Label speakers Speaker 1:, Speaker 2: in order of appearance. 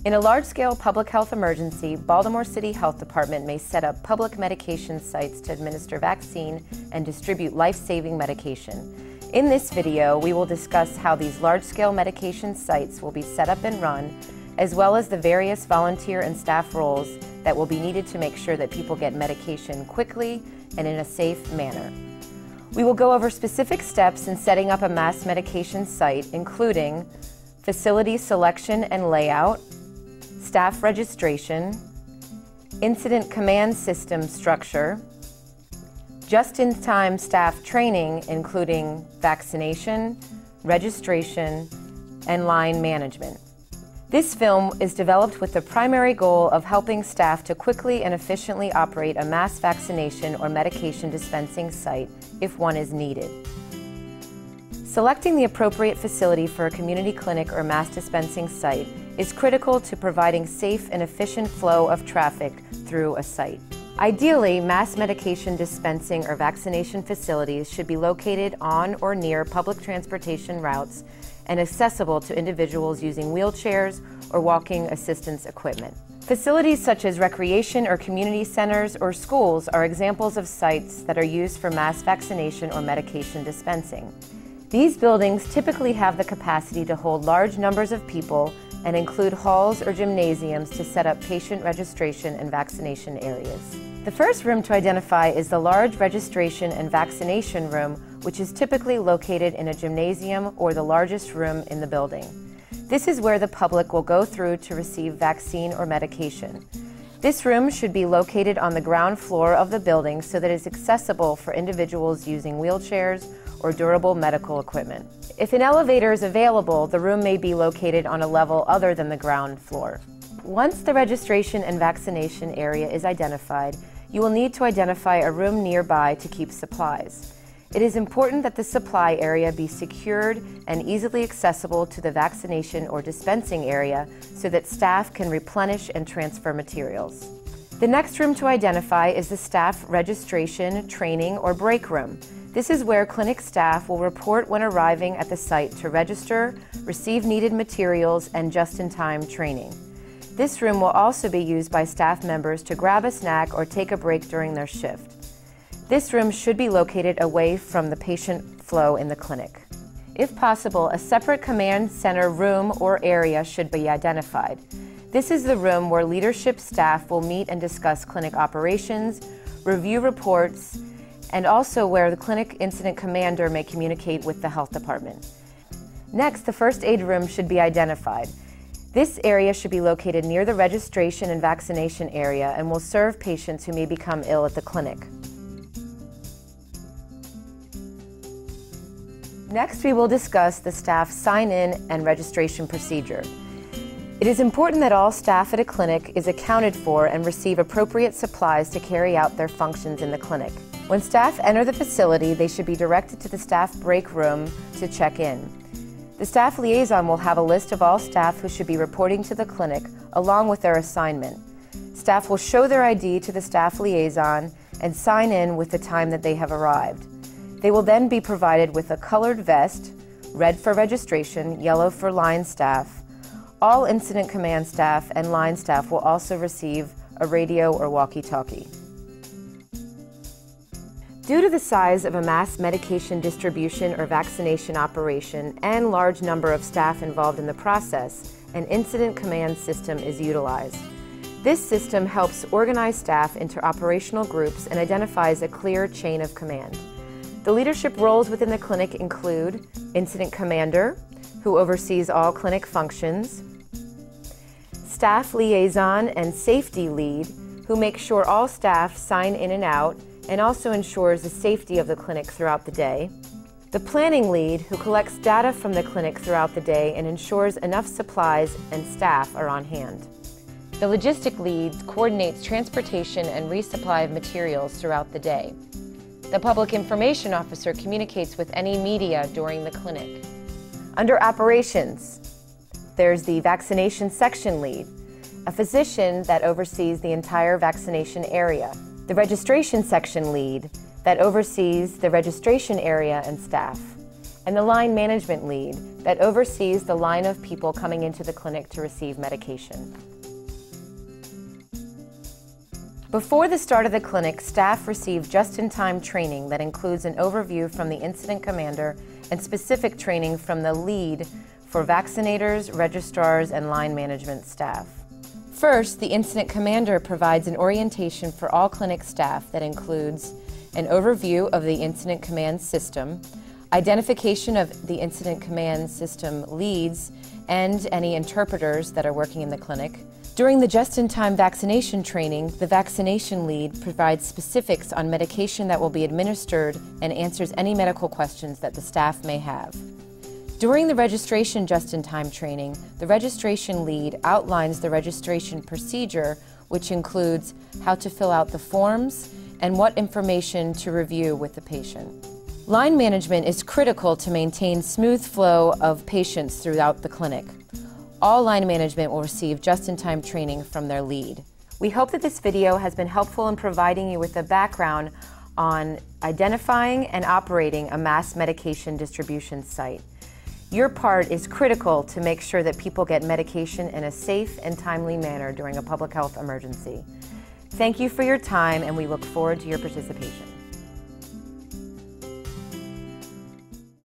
Speaker 1: In a large-scale public health emergency, Baltimore City Health Department may set up public medication sites to administer vaccine and distribute life-saving medication. In this video, we will discuss how these large-scale medication sites will be set up and run, as well as the various volunteer and staff roles that will be needed to make sure that people get medication quickly and in a safe manner. We will go over specific steps in setting up a mass medication site, including facility selection and layout, staff registration, incident command system structure, just-in-time staff training including vaccination, registration, and line management. This film is developed with the primary goal of helping staff to quickly and efficiently operate a mass vaccination or medication dispensing site if one is needed. Selecting the appropriate facility for a community clinic or mass dispensing site is critical to providing safe and efficient flow of traffic through a site. Ideally, mass medication dispensing or vaccination facilities should be located on or near public transportation routes and accessible to individuals using wheelchairs or walking assistance equipment. Facilities such as recreation or community centers or schools are examples of sites that are used for mass vaccination or medication dispensing. These buildings typically have the capacity to hold large numbers of people and include halls or gymnasiums to set up patient registration and vaccination areas. The first room to identify is the large registration and vaccination room, which is typically located in a gymnasium or the largest room in the building. This is where the public will go through to receive vaccine or medication. This room should be located on the ground floor of the building so that it is accessible for individuals using wheelchairs or durable medical equipment. If an elevator is available, the room may be located on a level other than the ground floor. Once the registration and vaccination area is identified, you will need to identify a room nearby to keep supplies. It is important that the supply area be secured and easily accessible to the vaccination or dispensing area so that staff can replenish and transfer materials. The next room to identify is the staff registration, training, or break room. This is where clinic staff will report when arriving at the site to register, receive needed materials, and just-in-time training. This room will also be used by staff members to grab a snack or take a break during their shift. This room should be located away from the patient flow in the clinic. If possible, a separate command center room or area should be identified. This is the room where leadership staff will meet and discuss clinic operations, review reports, and also where the clinic incident commander may communicate with the health department. Next, the first aid room should be identified. This area should be located near the registration and vaccination area and will serve patients who may become ill at the clinic. Next, we will discuss the staff sign-in and registration procedure. It is important that all staff at a clinic is accounted for and receive appropriate supplies to carry out their functions in the clinic. When staff enter the facility, they should be directed to the staff break room to check in. The staff liaison will have a list of all staff who should be reporting to the clinic, along with their assignment. Staff will show their ID to the staff liaison and sign in with the time that they have arrived. They will then be provided with a colored vest, red for registration, yellow for line staff. All incident command staff and line staff will also receive a radio or walkie-talkie. Due to the size of a mass medication distribution or vaccination operation and large number of staff involved in the process, an incident command system is utilized. This system helps organize staff into operational groups and identifies a clear chain of command. The leadership roles within the clinic include incident commander, who oversees all clinic functions, staff liaison and safety lead, who makes sure all staff sign in and out and also ensures the safety of the clinic throughout the day. The planning lead, who collects data from the clinic throughout the day and ensures enough supplies and staff are on hand. The logistic lead coordinates transportation and resupply of materials throughout the day. The public information officer communicates with any media during the clinic. Under operations, there's the vaccination section lead, a physician that oversees the entire vaccination area. The registration section lead that oversees the registration area and staff, and the line management lead that oversees the line of people coming into the clinic to receive medication. Before the start of the clinic, staff receive just-in-time training that includes an overview from the incident commander and specific training from the lead for vaccinators, registrars, and line management staff. First, the incident commander provides an orientation for all clinic staff that includes an overview of the incident command system, identification of the incident command system leads and any interpreters that are working in the clinic. During the just-in-time vaccination training, the vaccination lead provides specifics on medication that will be administered and answers any medical questions that the staff may have. During the registration just-in-time training, the registration lead outlines the registration procedure, which includes how to fill out the forms and what information to review with the patient. Line management is critical to maintain smooth flow of patients throughout the clinic. All line management will receive just-in-time training from their lead. We hope that this video has been helpful in providing you with a background on identifying and operating a mass medication distribution site. Your part is critical to make sure that people get medication in a safe and timely manner during a public health emergency. Thank you for your time, and we look forward to your participation.